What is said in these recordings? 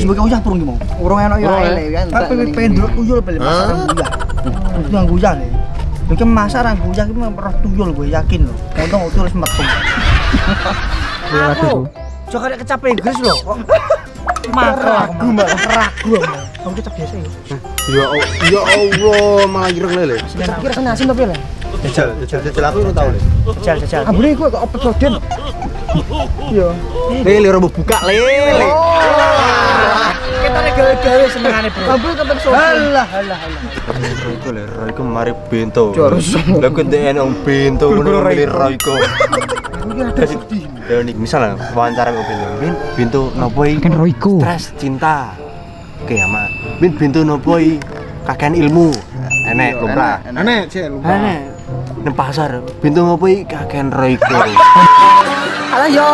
Wis mbok uyah burung ki mau. Urung enak ya ele kan. Tapi pengen ndelok tuyul beli masakan uyah. Terus nang uyah nih. Iki masak ra uyah ki roh tuyul gue yakin lho. Untung tuyul wis metu. Aku jok arek kecap Inggris lho. Ragu. Aku kecap biasa ya. Ya Allah, malah ireng lele. Kira kena asin tapi le. Jajal aku ora tau le. Jajal. Ambune iku kok opet soden. Iya. Le ora buka le. Kita nek gawe-gawe senengane, Bro. Ambune kepek soden. Halah. Iku le, iku mari bento. Lah kok ndek enak bento ngono le Royko. Ya nih misalnya wawancara kok Bintu nopo iki? Kan Royko. Stres cinta. Kiamat. Bintu nopo iki? Kakean ilmu. Enek lumrah. Enek sih lumrah. Enek. Nang pasar Bintu nopo iki? Kakean Royko. Alah yo.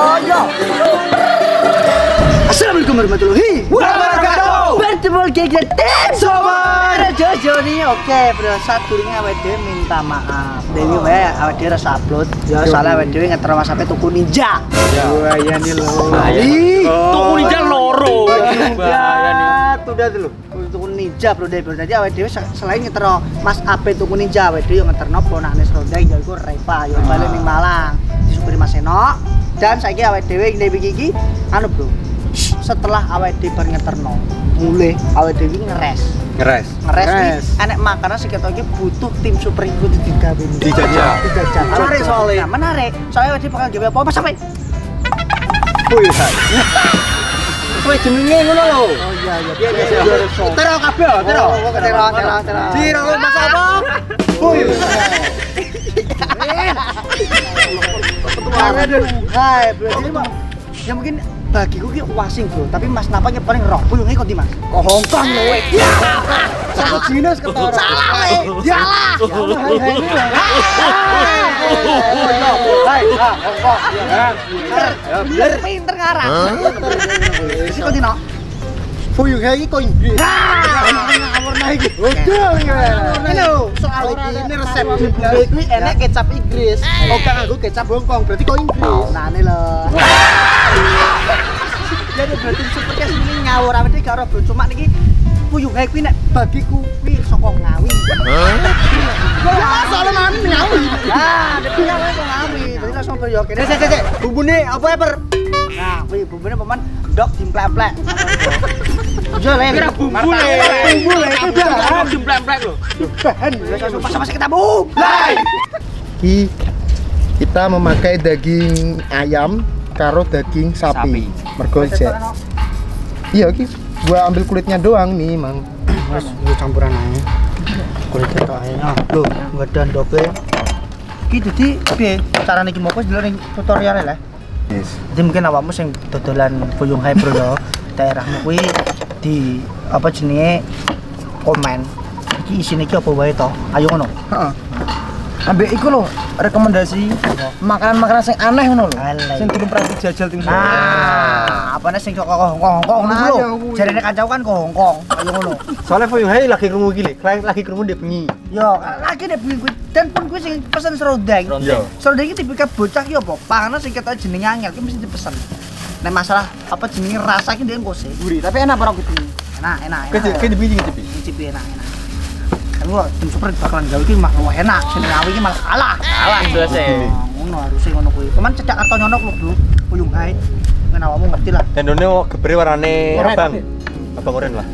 Assalamualaikum warahmatullahi wabarakatuh. Bertemu lagi tim Sobar Jojo nih. Oke, bro, saat durunge awake dhewe minta maaf. Dewi wae awake dhewe rasa upload. Ya soalnya awake dhewe ngeter WhatsApp tuku ninja. Bahaya nih lo. Tuku ninja loro. Bahaya nih. Udah dulu. Tuku ninja bro Dewi. Jadi awake dhewe selain ngeter Mas Ape tuku ninja, awake dhewe ngeter nopo nak nes Rondeng ya iku Reva yo bali ning Malang. Disupiri Mas Eno. Dan saiki awake dhewe Dewi iki anu bro. Setelah awake dhewe bar ngeterno, mulai awake dhewe ngeres. Enek makanan sing ketok iki butuh tim super iku digawe. Dijajal. Menarik soalnya. Menarik. Soalnya awake dhewe bakal gawe apa sampai. Kowe jenenge ngono lho. Oh iya. Tero kabeh, tero. Tero masak apa? Hai, berarti ya mungkin bagiku ki wasing bro, tapi Mas Napa ki paling roh puyunge kok di Mas. Kok Hongkong lho weh. Satu jenis ketara. Salah weh. Yalah. Hai, Hongkong. Bener pinter ngarang. Wis kok dino. Puyuh iki kok Inggris. Ngawur naik iki. Udah Ini lho, soal ini resep iki enek kecap Inggris. Oh, kan nganggo kecap Hongkong, berarti kok Inggris. Nah, ini lho. Jadi berarti seperti ini ngawur awake dhewe karo bro, cuma niki puyuh gawe kuwi nek bagiku kuwi saka Ngawi. Ya, soalnya mami Ngawi. Ah, nek kuwi wae kok Ngawi. Jadi langsung bro yo kene. Sik. Bumbune apa ya, Per? Nah, kuwi bumbune paman ndok dimplek-plek. Yo le kira bumbune. Bumbune itu bahan dimplek-plek lho. Bahan. Pas kita bu. Kita memakai daging ayam karo daging sapi. Mergo jek. Iya iki gua ambil kulitnya doang nih, Mang. Wes campuran ae. Kulitnya tok ae. Nah, lho, ngedon dope. Iki dadi piye carane iki moko delok ning tutorial lah. Yes. Jadi mungkin awakmu sing dodolan puyung hyper yo, daerahmu kuwi di apa jenenge komen. Iki isine iki apa wae to? Ayo ngono. Heeh. Ambek iku lho, rekomendasi makanan-makanan sing aneh ngono lho. Sing belum pernah dijajal tim. Nah, apane sing kok Hongkong ngono lho. Jarene kancaku kan ke Hongkong. Ayo ngono. Soalnya Puyuh lagi krungu iki lagi krungu dia bengi. Yo, lagi nek bunyi kuwi dan pun kuwi sing pesen serondeng. Serondeng iki tipikal bocah ki apa? Panganan sing ketok jenenge angel ki mesti dipesen. Nek masalah apa jenenge rasa ki ndek kose. Gurih, tapi enak barang kuwi. Enak. Ke dibiji Cicipi enak. Kan gua tim super bakalan gawe iki mah enak, sing Ngawi iki malah kalah. Kalah dose. Ngono harusnya ngono kuwi. Cuman cedak kartu nyonok lho, Bro. Puyung hae. Ngen awakmu ngerti lah. Tendone gebre warnane abang. Abang oren lah.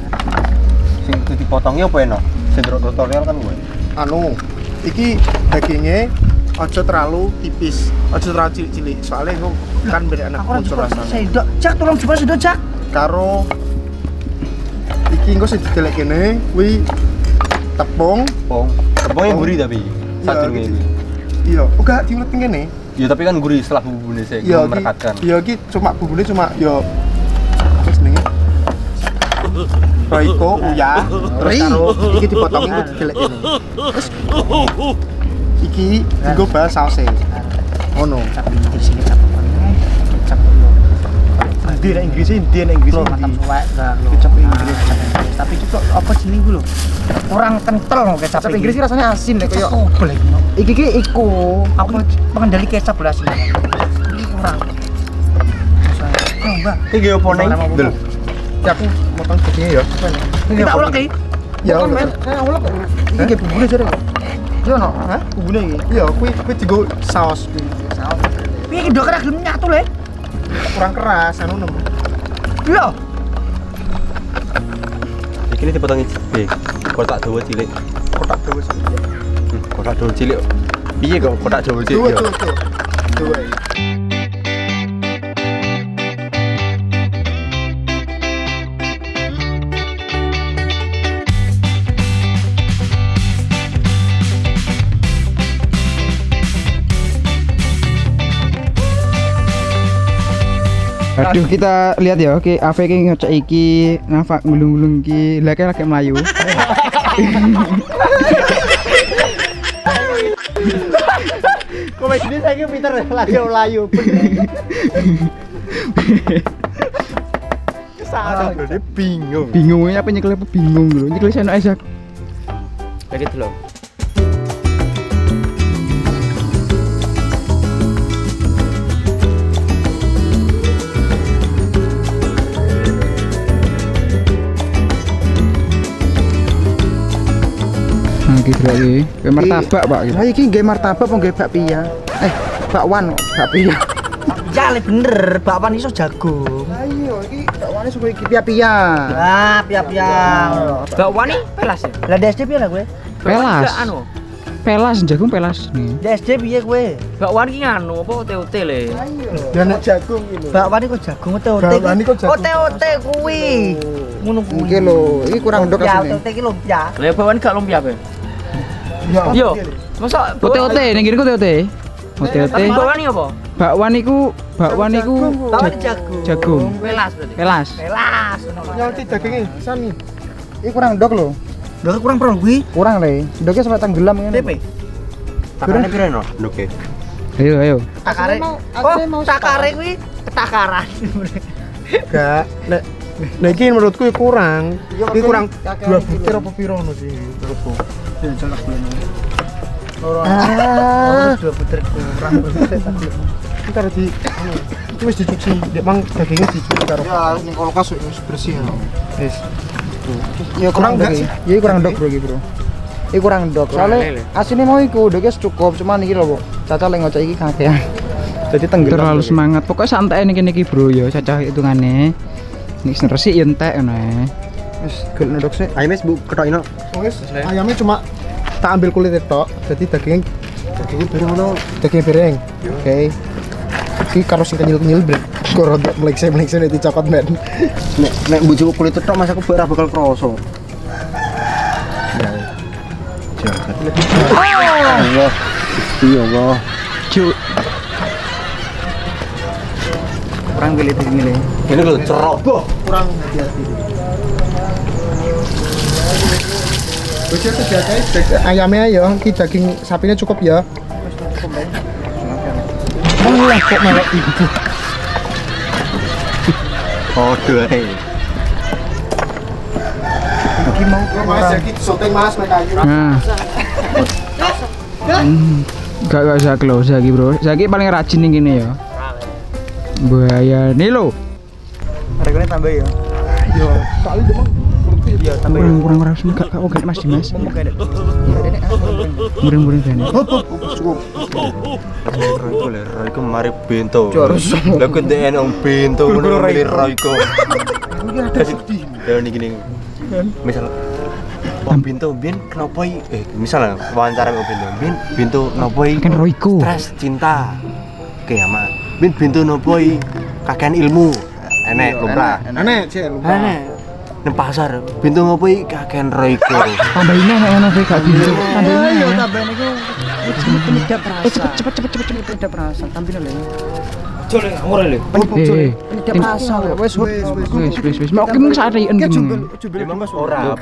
Sing dipotongnya apa enak? Sing tutorial kan gue. Anu, iki dagingnya ojo terlalu tipis, ojo terlalu cilik-cilik. Soalnya engko kan beda anak unsur rasane. Sedok, Cak, tolong coba sedok, Cak. Karo iki engko sing didelek kene kuwi tepung. Tepungnya gurih tapi sadurunge iki. Iya, uga diulet kene. Ya tapi kan gurih setelah bumbunya sih, merekatkan. Iya, iki cuma bumbunya cuma yo apa jenenge? Royko, uyah, terus karo iki dipotongin kuwi didelek kene. Terus iki dienggo bahas saose. Ngono. Tapi di sini kecap apa? Kecap lho. Di Inggris Lho, makan suwek enggak lho. Kecap Inggris. Tapi iki kok apa jenenge ku lho? Kurang kental lho kecap Inggris iki rasanya asin deh koyo. Iki ki iku apa pengendali kecap lho asin. Iki kurang. Mbak. Iki opo neng? Del. Iki aku motong dagingnya ya. Kita ulek iki. Ya, men. Saya ulek kok. Iki nggih bubune jare. Yo no, hah? Bubune iki. Iya, kuwi digo saus. Saus. Piye iki ndok ora gelem nyatu le? Kurang keras anu nemu. Iya. Iki dipotong B. Kotak dawa cilik. Kotak dawa sih. Kotak dawa cilik. Piye kok kotak dawa cilik ya? Dua. Aduh, kita lihat ya, oke, Ave ki ngecek iki, nafak ngulung-ngulung iki, lha lagi melayu. Komedi saiki pinter layu. Salah berarti bingung. Bingungnya apa nyekel apa bingung lho. Nyekel seno esak. Kayak gitu loh. Nah, gitu lagi. Kayak martabak, Pak. Gitu. Lah iki nggih martabak apa nggih bakpia? Bakwan kok, bakpia. Ya le bener, bakwan iso jagung. Ayo, iki bakwane suka iki pia-pia. Ah, piang. Bakwan nih pelas ya? Lah DSD piye lah kowe? Pelas. Anu. Pelas jagung pelas nih. DSD piye kowe? Bakwan ki anu apa ote-ote le. Dan jagung iki lho. Bakwan iku jagung ote-ote. Bakwan iku jagung. Ote-ote kuwi. Ngono kuwi. Iki lho, iki kurang ndok Ya, asline. ote-ote iki lumpia. Lah bakwan gak lumpia apa? Ya. Yo. Masa Ote-ote, ning kene ote-ote. Ote-ote. Bakwan iki apa? Bakwan iku Bakwan jagung. jagung. Pelas berarti. Pelas. Pelas. Nyolti dagingnya sami. Iki kurang ndok lho. Ndok kurang pro kuwi. Kurang le. Ndoknya sampai tenggelam ngene. TP. Takarane piro no? Oke. Ayo. Takare. Asline mau takare kuwi ketakaran. Enggak, nek iki menurutku ya kurang. Iki kurang 2 butir apa piro ngono sih menurutku. Ah, 2 butir kurang. Iki karo di iki wis dicuci, nek mang dagingnya dicuci karo. Ya, ning kulkas wis bersih. Wis. Ya kurang enggak ndok sih? Ya iki kurang ndok bro iki bro. Iki kurang ndok. Soale asine mau iku ndoknya cukup, cuman iki lho, Bu. Caca lek ngocok iki kakean. Jadi tenggelam. Terlalu semangat. Pokoknya santai nih kene iki, Bro ya, cacah hitungane. Nek resik ya entek ngono ae. Wis gol ndok sik. Ayo Mas, Bu, ketokino. Wis ayamnya cuma tak ambil kulitnya tok. Jadi dagingnya Dagingnya bareng ngono. daging bereng. Oke. Iki karo sing kenyil-kenyil brek. Kok rada mlekse-mlekse nek dicokot men. Nek mbujuk kulit tok mas aku ora bakal kroso. Allah. Iya Allah. Cuk. Kurang pilih begini le. Ini lho cerok. Kurang hati-hati. Bocor sejagai ayamnya ya, ki daging sapinya cukup ya. Malah kok malah ibu. Aduh ae. Iki mau Mas jadi syuting Mas mek kayu. Nah. Gak usah close lagi, Bro. Saiki paling rajin ning kene ya. Bahaya nih lo. Regane tambah ya. Yo, soalnya demang Iya, tambah. Kurang gak oke Mas Dimas. Muring-muring kene. Royko le, Royko mari bento. Lah kok ndek enak bento ngono milih Royko. Iki ada sedih. Ya niki. Misal Bintu Bin kenapa misalnya wawancara sama Bin Bintu kenapa Kan Royko. stres cinta kiamat Bintu kenapa kakean ilmu enek lumrah Aneh, Cek. enek nang pasar Bintu kenapa kakean Royko Tambahin nek ngono kowe gak bisa. Tambahin. Ayo tambahin iku. Penyedap rasa. Cepet. Penyedap rasa, tampil lho. Jole ngawur le. Penyedap rasa. Wis. Mau kim sareien kim. ora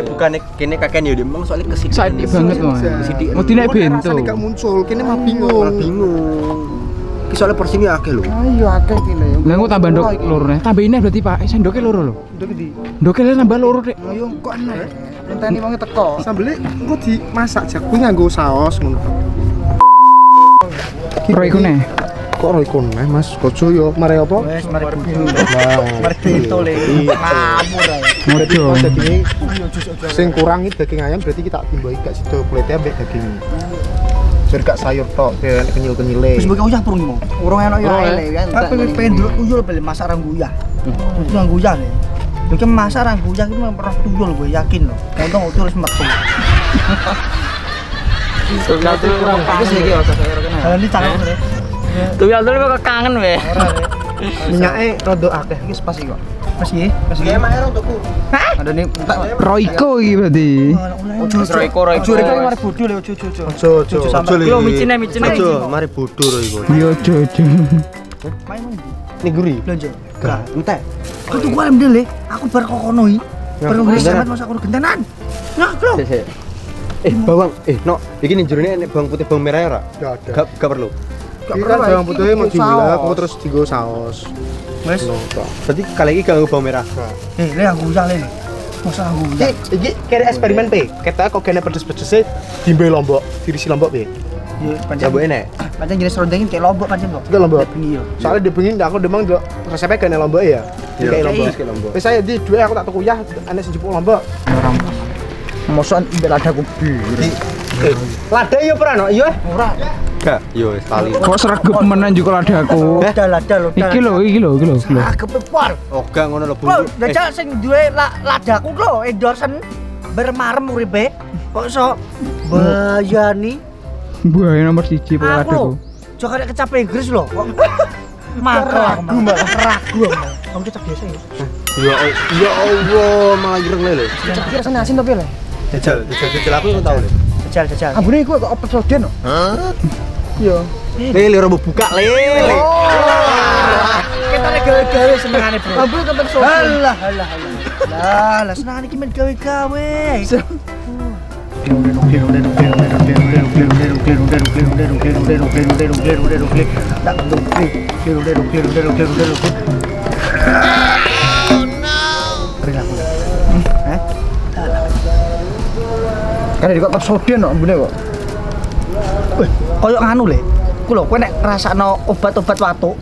bukannya kene kakean ya emang soalnya kesidik Saiki banget loh. Mau dinek bento. Rasane gak muncul, kene mah bingung. ki soalnya porsinya akeh lho Ayo akeh iki lho. Lah engko tambah ndok loro nih. Tambahin nih berarti Pak. Sendoke loro lho. Ndok ndi? Ndoke le nambah loro, Dik. Ayo kok aneh. Enteni wong teko. Sambele engko dimasak jak kuwi nganggo saos ngono. Royko nih. Kok ora iku neh Mas? Kojo yo mare apa? Wes mari budu. Nah, Mari bento le. Ngawur ae. Berarti Mojo. pas daging sing kurang iki daging ayam berarti kita timbahi gak sido kulitnya ambek daging. Biar gak sayur tok, biar kenyil-kenyile. Wis mbok uyah prung iki. Urung enak ya Urung, ae. Tapi pengen dulu tuyul beli masak rang guyah. Rang guyah le. Iki masak rang guyah iki memang pernah tuyul gue yakin loh. Untung tuyul wis metu. Tuyul dulu kurang pantes iki ya sayur kena. Kalau ini cakep le. Tuyul dulu kok kangen weh. Ora le. Minyake rada akeh. Iki pas iki kok. Pas iki, pas iki. Emang era untukku. Ada nih Royco iki berarti. Royco. Jure kan mari bodoh le ojo. Ojo. Lo micine. Ojo, mari bodoh lho iku. Yo jojo. Main ndi? Ning guri. Belanja. Enggak, entek. Aku tuh gua ambil le. Aku bar kokono iki. Bar ngene sampe masa aku gentenan. Nah, bro. Bawang, no, iki ning jerone nek bawang putih bawang merah ora? Gak ada. Gak perlu. Kira bawang putih mau diulek, kok terus digo saos. Wes. Berarti kali ini gak bawang merah. Le aku uyah le. Masa aku uyah. Iki kira eksperimen pe. Kita kok kene pedes-pedese dimbe lombok, dirisi lombok pe. Ya pancen Coba enek. pancen jenis rondengin kayak lombok pancen kok. Enggak lombok. Bengi yo. Soalnya di bengi aku demang ndelok resepnya kene lombok ya. Kayak lombok. Kayak lombok. Wis saya di duwe aku tak tuku yah ana sing jupuk lombok. Mosokan imbel ada aku Lada yo pernah no, iya. ora. Gak, yo wis tali. Kok sregep menan juga ladaku. Lada lho. Iki lho. Ah kepepar. Oh, gak ngono lho, Bu. Bro, jajal sing duwe ladaku lho endorsen bermarem uripe. Kok iso bayani Buaya nomor 1 aku lho. ladaku. Jo karek kecape Inggris lho. Kok ragu malah. Kamu cocok biasa ya. Ya Allah, malah ireng lho. Kira sana asin tapi le. Jajal aku ngono tau lho. Jajal. Ambune iku kok episode no. Iya. Lele ora buka lele. Kita lagi gawe-gawe senengane, Bro. Ambune kepen sopo. Alah. Lah senengane iki men gawe-gawe. Kan di kok episode no ambune kok. Koyo nganu le. Ku lho kowe nek ngrasakno obat-obat watuk.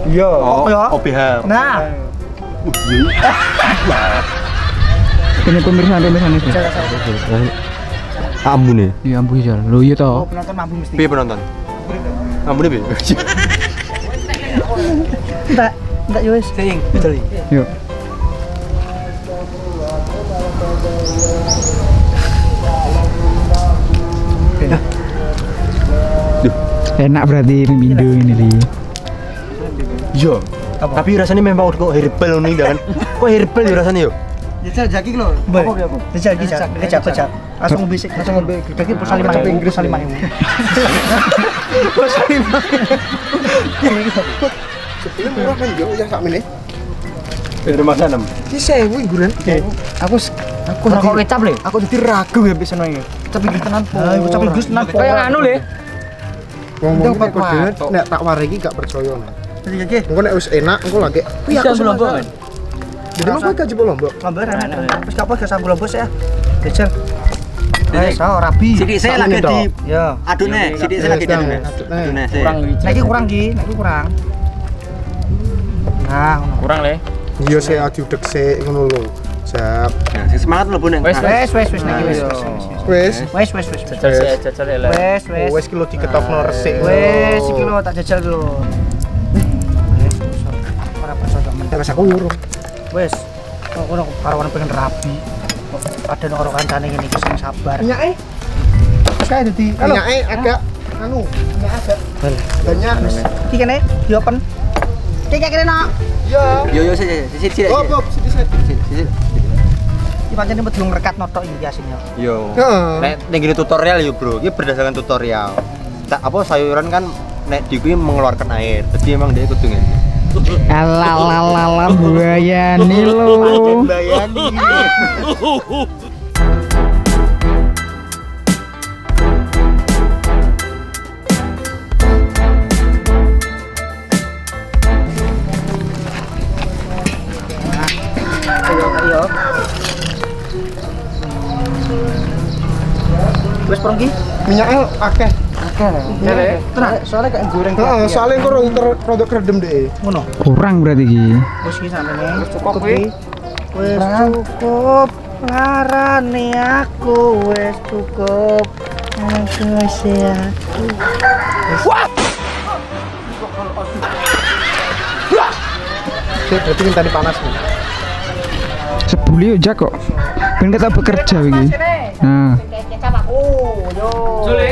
Iya. Oh, Ya. OBH. Nah, Ini pemirsa itu. Ambune. Ya ampun jal. Lho iya oh to. penonton mampu mesti. Piye penonton? Ambune piye? Enggak yo wis. Sing, betul. Yuk. Enak berarti Mindo ini li. Iya. Tapi rasanya memang kok herbal ngono iki kan. Kok herbal ya rasanya yo? Jajal jaki lho. Apa apa? Jajal iki kecap. Langsung bisik, langsung ngombe gedhe pulsa 5.000 Inggris 5.000. Pulsa 5.000. Sebelum murah kan yo ya sakmene. Rumah sanam. Iki 1000 guran. Aku Kok kecap le? aku dadi ragu ya bisa nang iki. Tapi Inggris tenan po. Kecap Inggris tenan po. Kayak anu le. Ngomong Pak kok dhewe nek tak wari iki gak percaya nah. Jadi jaki. Engko nek wis enak engko lagi. Bisa lombok kan. Jadi mah kowe gaji lombok. Lambar enak. Wis kapok ke sambul lombos ya. Jajal. Wis rabi. Sidik saya lagi di Ya. adune, sidik saya lagi di adune. Adune. Kurang iki, nek iki kurang. Nah, ngono. Kurang le. Iya saya diudek sik ngono lho. Siap. Nah, sing semangat lho, Bu Neng. Wes, Wes nek iki wis. Wis. Jajal le. Wes. Wis ki lho diketokno resik. Wes iki lho tak jajal lho. Ora percaya men. Wis aku nyuruh. Wes. Kok ngono karo pengen rabi. Ada karo kancane ngene iki sing sabar. Minyake Terus kae dadi minyake agak anu, minyak agak banyak. iki kene diopen. Iki kene no. Iya. Yo sik. Oh, Bob, sithik. Iki pancen medhung rekat notok iki asinnya. Yo. Heeh. Nek gini tutorial yo, Bro. Iki berdasarkan tutorial. Apa sayuran kan nek di kuwi mengeluarkan air. Jadi emang dia kudu ngene. Alalala buaya nih lo. Bayani. Ayo. Wes pergi. Minyaknya akeh. Soalnya kayak goreng. Heeh, soalnya engko rada kredem deh. Ngono. Kurang berarti iki. Wis iki sampeyan. Wis cukup kuwi. Wis cukup. Larane aku wis cukup. Aku aku. Wah. Berarti minta dipanas nih. Sebuli yo Jak kok. Ben kita bekerja iki. Nah, Kecap aku. Yo. Sule.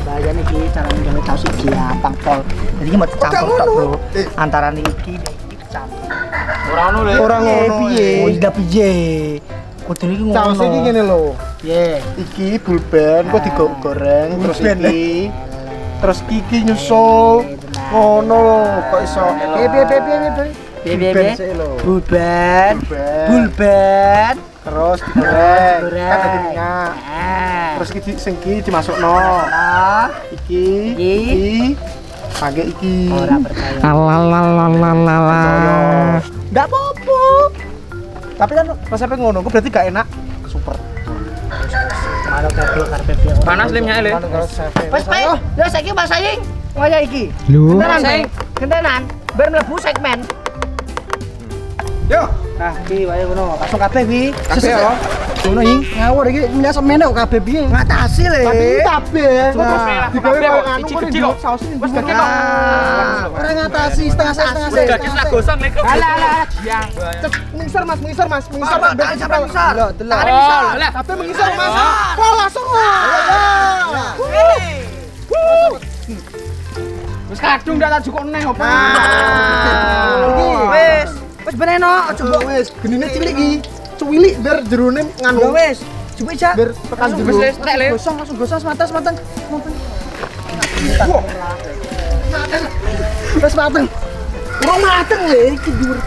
Bahaya nih iki carane gawe saus iki gampang pol. Jadi iki mau campur tok, Bro. Antara iki campur. Ora ngono piye? Oh, iya piye? Kudune iki ngono. Saus iki ngene lho. Piye? Iki bulben kok digoreng terus iki. Terus iki nyusul. Ngono lho, kok iso. Piye? Sik lho. Bulben. Bulben. Terus digoreng. Goreng. Kan ada minyak. Terus iki sing iki dimasukno. Nah, Iki. Pakai iki. ora percaya. alalalalalalala. Enggak apa-apa. Tapi kan resepnya ngono, kok berarti gak enak. Super. Mana karpet dia. Panas limnya ele. Wes bae, yo saiki Mas Saying. Waya iki. Lho, Gentenan, Bang. Gentenan. Bar mlebu segmen. Yo. Nah, iki wae ngono. Langsung kabeh kuwi. Kabeh yo. Ngono iki. Ngawur iki nyas semen kok kabeh piye? Ngatasi le. Tapi ini kabeh. Nah, Digawe kabeh koyo kok, anu kok kecil-kecil kok. saus ini. Wes gede kok. Ora ngatasi setengah-setengah. Dadi sak gosong nek. Alah. Mengisar Mas. Mengisar Pak, ben sampai besar. Delok, delok. Oh, lah. Kabeh mengisar Mas. Kok langsung. wis kadung ndak tak jukuk neh opo. Iki. Wis beneno, coba Wes, genine cilik iki. Cuwilik biar jerone nganu. wis. Coba aja. Biar tekan jero. Wis tek le. Langsung gosong mateng. Wis mateng. Ora mateng le iki dhuwur.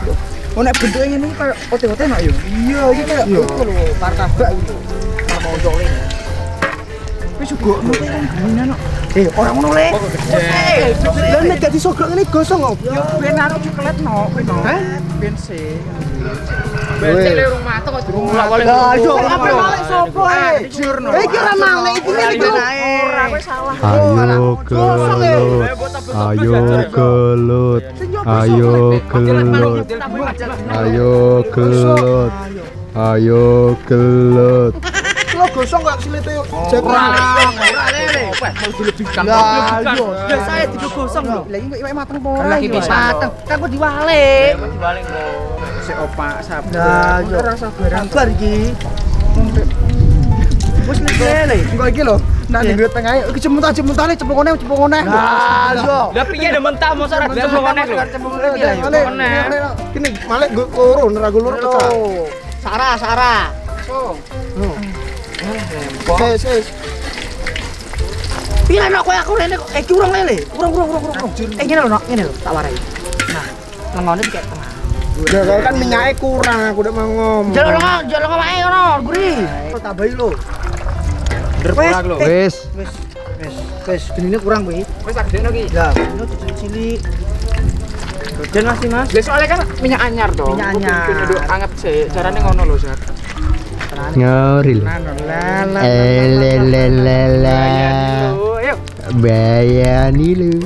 Oh nek bentuke ngene iki koyo ote-ote mak yo. Iya, iki kayak itu lho, martabak gitu. Mau jole. Wis uga ngene no. Ora ngono le. Lah nek dadi sogok ngene gosong kok. Yo ben anu coklat no, Hah? Ben sih. Becek le rumah mateng kok diulak oleh. Lah yo apa balik sopo ae? Iki ora mau nek iki iki ora kowe salah. Ayo gelut, ayo gelut, ayo gelut, ayo gelut, ayo gelut. Lo gosong gak silite yo. Ora lele. Wes mau dilebihkan. Lah yo. Ya saya digosong lho. Lah iki iwake mateng apa ora? Lagi bisa. Mateng. Kan kok diwalik. Mau dibaling kok. Sik opak sabar. Lah yo rasa sabar iki. Wis lele. Engko iki lho. Nak ning tengah iki cemuntane cepungone. Lah yo. Lah piye nek mentah mosok ora dicoba nek lho. Kene malek nggo loro, ora nggo loro pecah. Sarah. Ses. Piye nek kowe aku rene kok iki urung lele. Urung. Ngene lho, ngene lho, tak warai. Nah, lengone dikek tengah. Udah kan minyaknya kurang, aku udah mau ngomong. Jalan wae ngono, guri. Tambahi lho. Wis. Wis, genine kurang kuwi. Wes tak gedeno ki. Lah, ini cilik-cilik. Goden Mas Dimas. Lah soalnya kan minyak anyar to. Minyak anyar. Kudu anget sik. Carane ngono lho, Zat. Ngoril. Lelelelele. Oh, ayo. Bayani lu.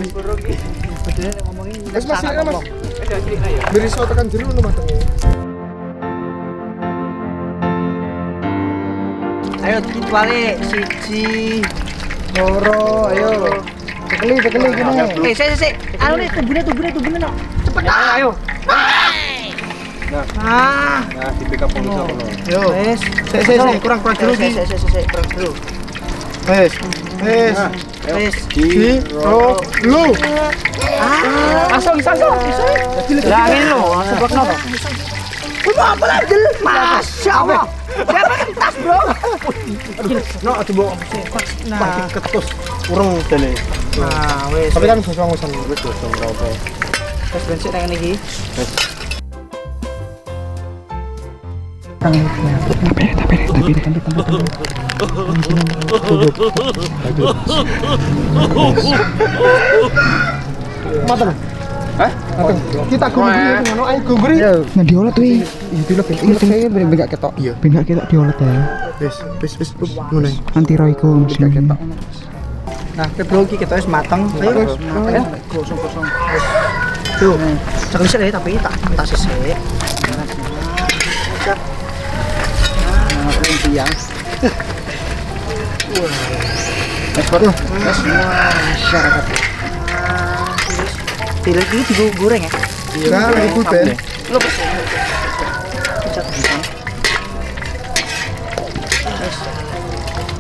Bedene nek ngomongin Mas silakan Mas. Wes cilik ayo. Beri soto tekan jero lho matengnya. ayo dibalik siji. Loro, ayo. Tekeli gini. Sik. Anu nih tumbune no. Cepet Ayo. Ah, Nah, di pick up dulu. Yo. wis. Sik, kurang jero iki. Sik, kurang jero. Wes. Wis. Jero lu. Langsung. Lah ngene lho, sebabno to. Kuwi apa lagi? Masya Allah. Siapa tas, Bro? No, coba nah ketus urung dene. Nah, wis. Tapi kan gosong-gosong wis gosong ora apa. Terus bensin nang iki. Mateng. Hah? Mateng. Kita gungri ngono ae gungri. Nah diolet kuwi. Iya dilep. Saya ben gak ketok. Iya. Ben gak ketok diolet ya. Wis ngono. Anti roiko mesti. Nah, bro iki kita wis mateng. Ayo wis mateng. Kosong-kosong. Tuh, sekali ya tapi tak sisik. Nah, tiang. Wah. Ekspor tuh. Masyarakat. Pilih ini digoreng ya? Nah, lagi full band. Lu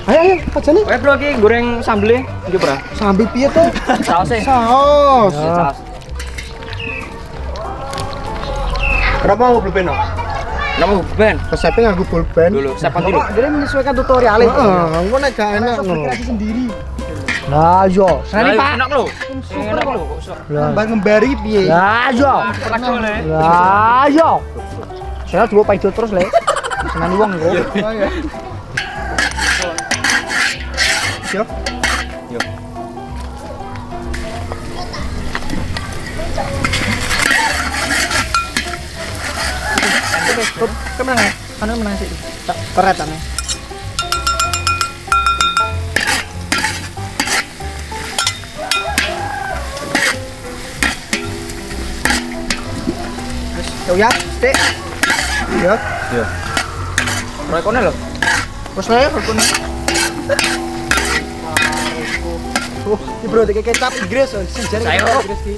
Ayo, aja nih. Oke bro, iki goreng sambelnya. Iki bro. Sambil piye tuh? Sausnya. Saus. Saus. Kenapa mau pulpen? Nama ben Resepnya nganggo pulpen. dulu. Siapa dulu? Dia menyesuaikan tutorial itu. Heeh, engko nek gak enak ngono. Nah, yo. Nah, Pak. Enak lho. Enak lho. Nambah ngembari piye? Lah, yo. Lah, yo. Saya coba paido terus, Le. Senang wong kok. Oh ya. Yo. Kemana ya? Mana menang sih? Tak keretan ya. Yo ya, stik. Ya. Roycone lho. Terus le, rukun. Oh, ini bro, kayak kecap Inggris, sejarah Saya kecap kok. Inggris ki.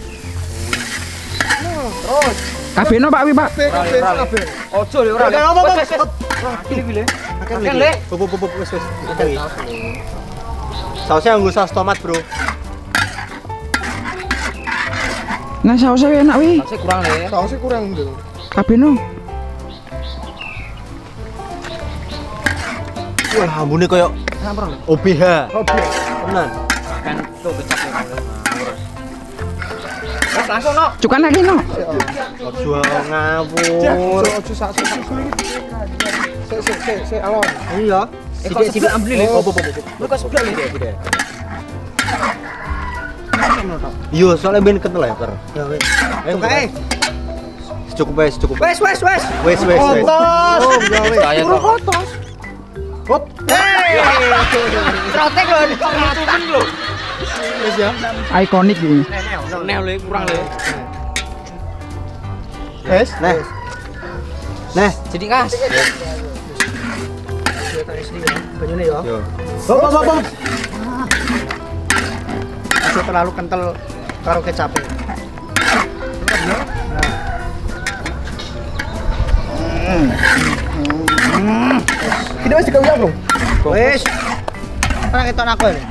Terus. Kabeh no Pak wi Pak. Kabeh. Ojo le ora. Oke, apa, apa, apa. Pilih-pilih. Oke, Le. Pup, wis. Sausnya nganggo saus tomat, Bro. Nah sausnya enak wi. Sausnya kurang le. Sausnya kurang dulu. Kabeh no. Wah, ambune koyo OBH. Tenan. Kan tuh kecap le. Mas langsung no. Cukan lagi no. Ojo ngawur. Ojo sak Sik alon. Iya. Sithik-sithik ambil le. Lu kok sebelah le. Yo, soalnya ben kental ya, Per. Ya wes. Oke. Cukup. Wes. Wes. Kotos. Saya Turun kok. kotos. Hop. Hei. Trotek lho di kelihatan lho. Wis ya. Ikonik ini. Neh le kurang le. Wes. Nah, Jadi kas. Banyune yo. yo. Hop. Aja terlalu kental karo kecap. Kita wis dikawin, Bro. Wes. Ora ketok aku ya.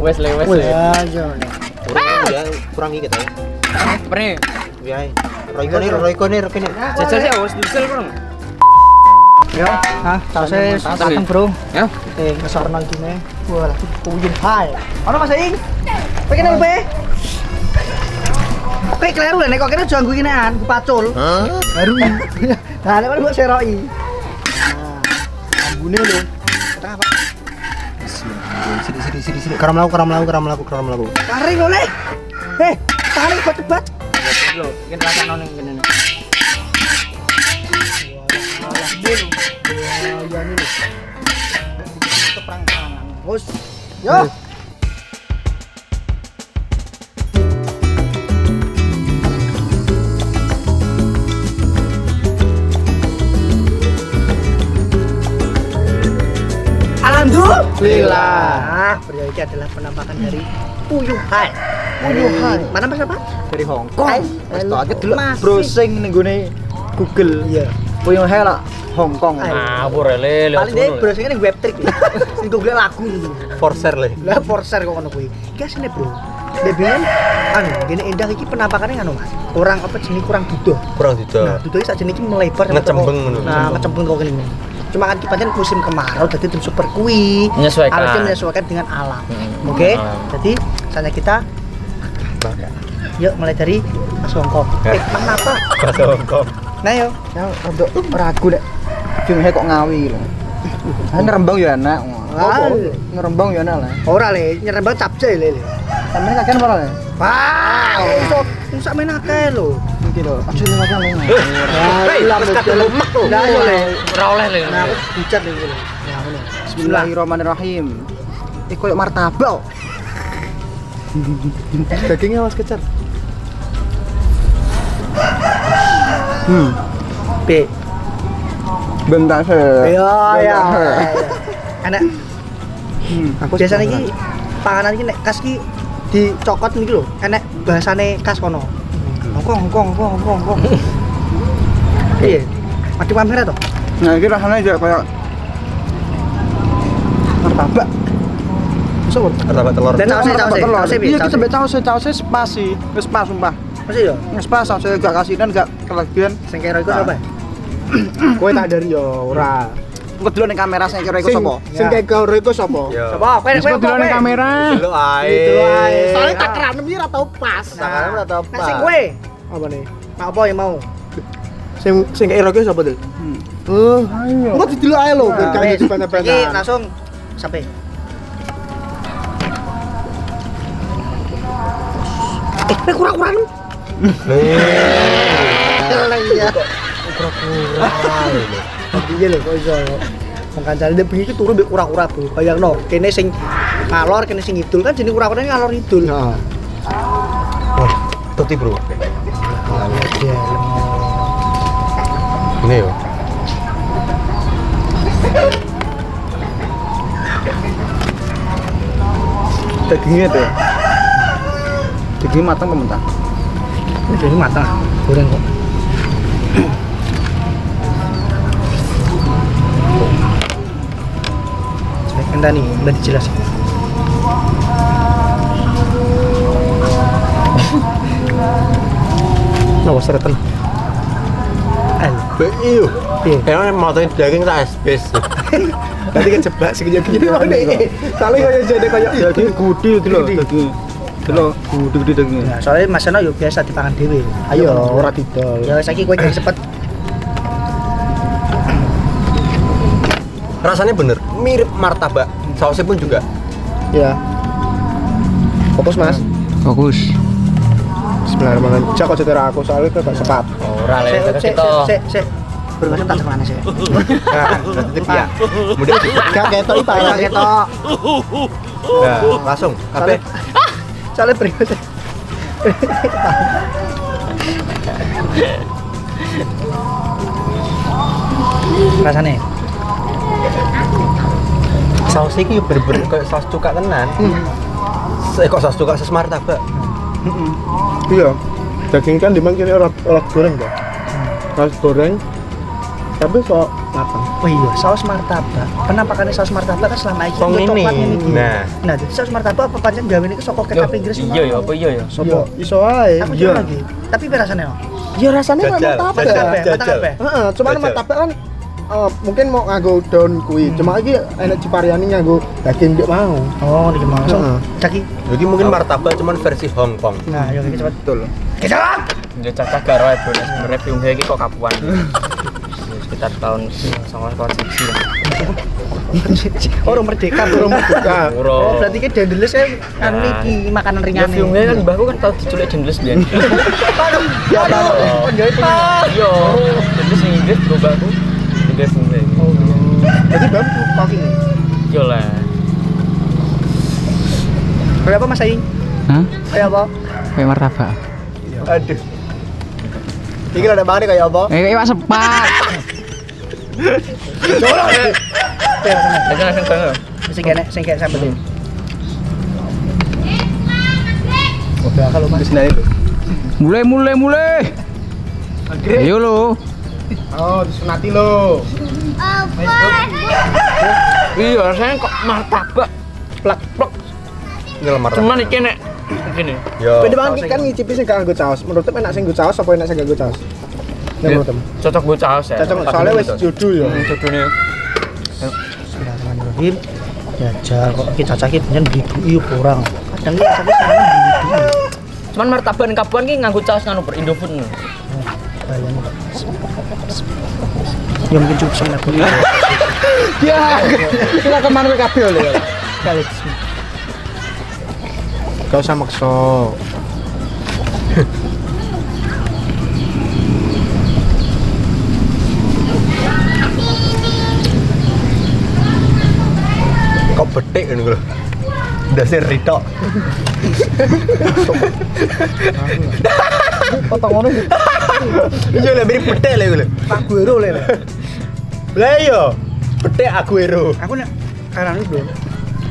Wes le. Ya, yo. Ya, kurang iki ta. Pre. Ya. Roycone. Jajal sih wes diesel kurang. Yo, sausnya mateng, Bro. Ya. Ngesorno iki. Wah, lagi puyeng hai. Ono Mas Ing. Pengen LP. Oke, kleru lah nek kok kene janggu kinean, pacul. Baru. Nah, nek mbok seroki. Nah, ambune lho. Tengah, Pak. Sini. Karam laku. Kari lho, Le. Tarik bat-bat. Lho, mungkin rasane ning kene. Bos. Yo. Alhamdulillah. Pria ini adalah penampakan dari Puyuhan. Mana Mas apa? Dari Hongkong. Wis tok aku delok Browsing ning gone Google. Iya. Puyuhe lah Hongkong. Ngawur le. Paling dia browsingnya ning web trick. Sing Google lagu gitu. Forser le. Lah forser kok ngono kuwi. Iki asline, Bro. Debian anu, gini endah iki penampakannya ngono, Mas. Kurang apa jenenge kurang duduh. Kurang Nah, dida. duduh iki sakjane iki melebar Ngecembeng ngono. Nah, ngecembeng kok ngene. Cuma kan pancen musim kemarau dadi tim super kuwi. Menyesuaikan. Harusnya menyesuaikan dengan alam. Oke. Jadi saatnya kita yuk mulai dari Mas Hongkong. Mana apa? Bahasa Hongkong. Nah yo. Ya untuk ragu nek filmnya kok ngawi lho. Ngerembang ya enak. Ah, Ngerembang ya enak lah. ora le, nyerembang capce le. Sampeyan kakean apa le? Wah, iso sak men akeh lho. Iki lho, aja ngakean lho. Wis kadung lemek tuh. Lah yo le. Ora oleh le. Nah, aku bicat lho iki lho. Nah, ngono. Bismillahirrahmanirrahim. Koyo martabak. Dagingnya awas kecer. B. Bentar Iya, iya. Enak. Aku biasanya iki panganan iki nek khas iki dicokot niki lho. Enak bahasane khas kono. Hongkong. Iya. Mati pamer to? Nah ini rasanya juga kayak martabak. Martabak telur. Dan sausnya Iya kita sampai sausnya pas sih. Wis pas sumpah. Masih yo. Wis pas sausnya gak kasinan gak kelebihan. Sing kira iku apa? Kowe tak dari yo ora. Engko dulu ning kamera sing kira iku sapa? Sing kayak kau iku sapa? Coba kowe Engko dulu ning kamera. Delok ae. Itu ae. Soalnya takaran iki ora tau pas. Takaran ora tau Nah, sing kowe Apa nih? apa yang mau? Sing kayak iku sapa tuh? Ayo. Engko didelok ae lho, biar gak Wes, jadi iki banyak-banyak. langsung sampai. Kurang-kurang. Iya. Iya lho kok iso. Wong kancane dia bengi iki turu mbek kura-kura, Bro. Bayangno, kene sing ngalor, kene sing ngidul kan jeneng kura-kura ngalor ngidul. Heeh. Tuti, Bro. Ini yo. Dagingnya tuh. Dagingnya matang apa mentah? Ini matang, goreng kok. Entah nih, udah dijelasin. Nah, seretan. Iyo. Iya. Emang motoin daging tak espes. Tadi kejebak sih gini nih. Soalnya kayak jadi kayak Daging gede itu loh daging. Itu loh gede dagingnya. Nah, soalnya Mas Seno yo biasa dipangan dhewe. ayo ora didol. Ya saiki kowe jadi cepet. Rasanya bener, mirip martabak. Sausnya pun juga. Ya. Fokus Mas. Fokus. Bismillahirrahmanirrahim. Jak aja tera aku soalnya gak sepat. Ora le kita. Sik. Berbahasa tak kemana sih? Nah, ya. Kemudian Gak ketok iki Ayo ketok. nah, langsung kabeh. Soalnya berbahasa. Rasane. Saus iki bener-bener kayak saus cuka tenan. Kok saus cuka saus martabak? Iya. Daging kan dimang kene ora goreng kok. Saus goreng. Tapi sok matang. Oh iya, saus martabak. Penampakannya saus martabak kan selama ini Song ini. coklatnya niki. Nah. Jadi saus martabak apa pancen gawe niki saka kecap Inggris. Iya ya, apa iya ya? Sopo iso ae. Aku coba lagi. Tapi rasane no. Ya rasanya Jajal, martabak. jajal. Matang apa? Heeh, cuman Jajal. martabak kan mungkin mau nganggo daun kuwi. Cuma iki enek cipariani nganggo daging ndek mau. Oh, niki mau langsung. Heeh. Caki. Jadi mungkin martabak cuman versi Hong Kong. Nah, yo iki cepet. Betul. Kecap. Ya cacah karo ae bro, sebenarnya film iki kok kapuan. Ya, sekitar tahun 1991 lah. Orang merdeka, bro. Buka. Oh, berarti ki dendeles kan anu Nah. iki makanan Ya ringan. filmnya kan mbahku kan tau diculik Dendeles biyen. Ya tahu. Iya, Dendeles ning Inggris bro mbahku. Dendeles ning. Jadi bam kok ini. Yo lah. Berapa Mas Aing? Hah? Kayak apa? Kayak martabak. Aduh. Iki ada banget kayak apa? Kayak sepat. Langsung banget. Sing kayak sampe tuh. Udah kalau Mas. Mulai. Ayo lo. Oh, disunati lo. Iya, rasanya kok martabak. Plak-plak. Ini martabak. Cuman iki nek gini. Yo. Beda banget kan ngicipi sing gak nganggo saus. Menurut enak sing nganggo saus apa enak sing gak nganggo saus? Ya menurut Cocok buat saus ya. cocok soalnya wis jodoh ya. Jodone. Bismillahirrahmanirrahim. Jajal kok iki cacah iki pancen diduki kurang. Kadang iki sampe seneng diduki. Cuman martabak ning Kapuan ki nganggo saus nganu per Indofood. Bayang. Ya mungkin cukup sama aku. Ya. Kita kemana kabeh lho. Kali. Gak usah maksa. Kok betik ngono lho. Dasar ritok. Potong ngono iki. Iya lah beri petek lah iku lho. Aguero le. Lah iya. Petek Aguero. Aku nek kanan bro.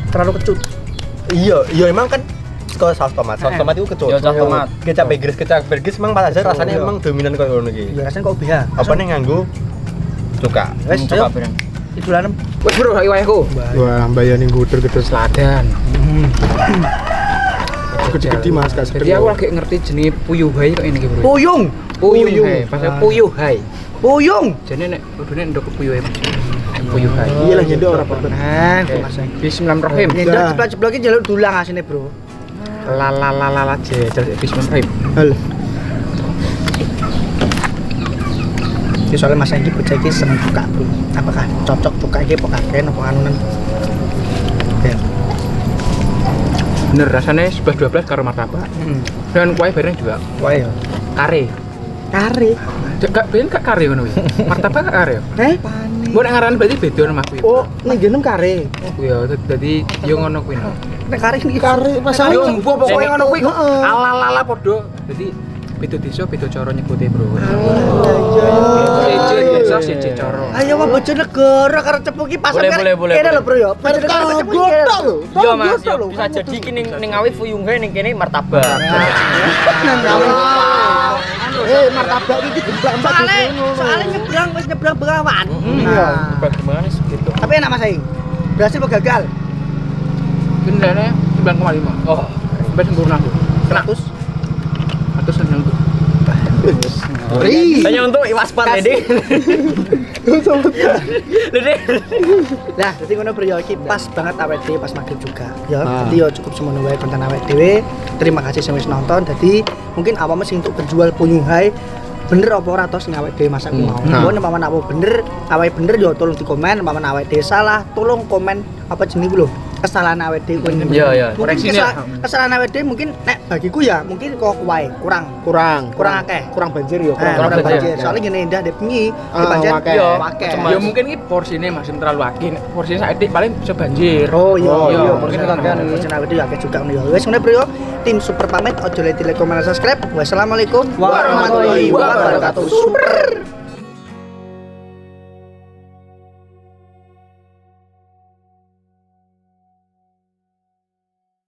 Terlalu kecut. Iya emang kan ke saus tomat itu kecut. Yo saus tomat. Kecap Inggris emang pas aja rasanya emang dominan kayak ngono iki. Ya rasanya kok BH. Apa nih nganggo cuka. Wes Coba ayo. bareng. Idulanem. Wes bro, saiki wayahku. Wah, mbayani guder-guder Teladan. gede-gede Mas, gak Jadi aku lagi ngerti jenis puyuh hai kok ini iki, Bro. Puyung. Puyuh hai, pasal puyuh hai. Puyung. Jadi nek kudune ndok puyuh hai. Puyuh hai. Iya lah nyedok ora apa-apa. Nah, Mas. Bismillahirrahmanirrahim. Nyendok ceplok-ceplok iki jaluk dulang asine, Bro. La jedel bismillahirrahmanirrahim. Hal. Iki soalnya Mas Anggi bocah iki seneng buka, Bro. Apakah cocok buka iki apa kaken apa anunan? Ya. Bener rasanya 11-12 karo martabak. Dan kuah bareng juga. Wae yo. Kare. Kare. Gak ben gak kare ngono kuwi. Martabak gak kare. Mbok nek ngaran berarti beda nama kuwi. Oh, ning genem kare. Kuwi ya dadi yo ngono kuwi. Nek kare iki Kare masalah. Yo mbok pokoke ngono kuwi kok. Ala-ala padha. Dadi beda desa beda cara nyebute, Bro. Siji cara. Ayo wae Bojonegoro karo Cepu ki pasar Boleh. Kene lho, Bro yo. Bojonegoro karo Cepu ki. Iya Mas, ya, bisa jadi iki ning Ngawi fuyunghe ning kene martabak. Martabak iki mbak-mbak soalnya nyebrang wis nyebrang Bengawan. Iya, bagaimana gitu. Tapi enak Mas Aing. Berhasil apa gagal? Gendane 9,5. Oh, sampai sempurna tuh. 100. Atus nang tuh. Hanya untuk waspan Dede. Dede. Lah, dadi ngono Bro yo iki pas banget awake dhewe pas maghrib juga. Ya, dadi yo cukup semono wae konten awake dhewe. Terima kasih sing wis nonton. Dadi mungkin awakmu sing untuk berjual Puyuhai bener apa ora to sing awake dhewe masak mau. Mun paman apa bener, awake bener yo tolong dikomen, paman awake dhewe salah, tolong komen apa jenenge ku lho. Kesalahan awake dhewe kuwi. Iya. Koreksine. Kesalahan awake dhewe mungkin nek bagiku ya mungkin kok wae kurang Kurang akeh. kurang banjir ya, Kurang banjir. banjir. Soalnya ngene indah dek bengi, Akeh. akeh. Ya mungkin iki porsine masih terlalu akeh. Porsine saiki paling bisa banjir. Oh iya, iya, mungkin mungkin kan kan. channel itu akeh juga ngono ya. Wes ngene Bro, tim super pamit ojo leti like comment dan subscribe. Wassalamualaikum warahmatullahi wabarakatuh. Super.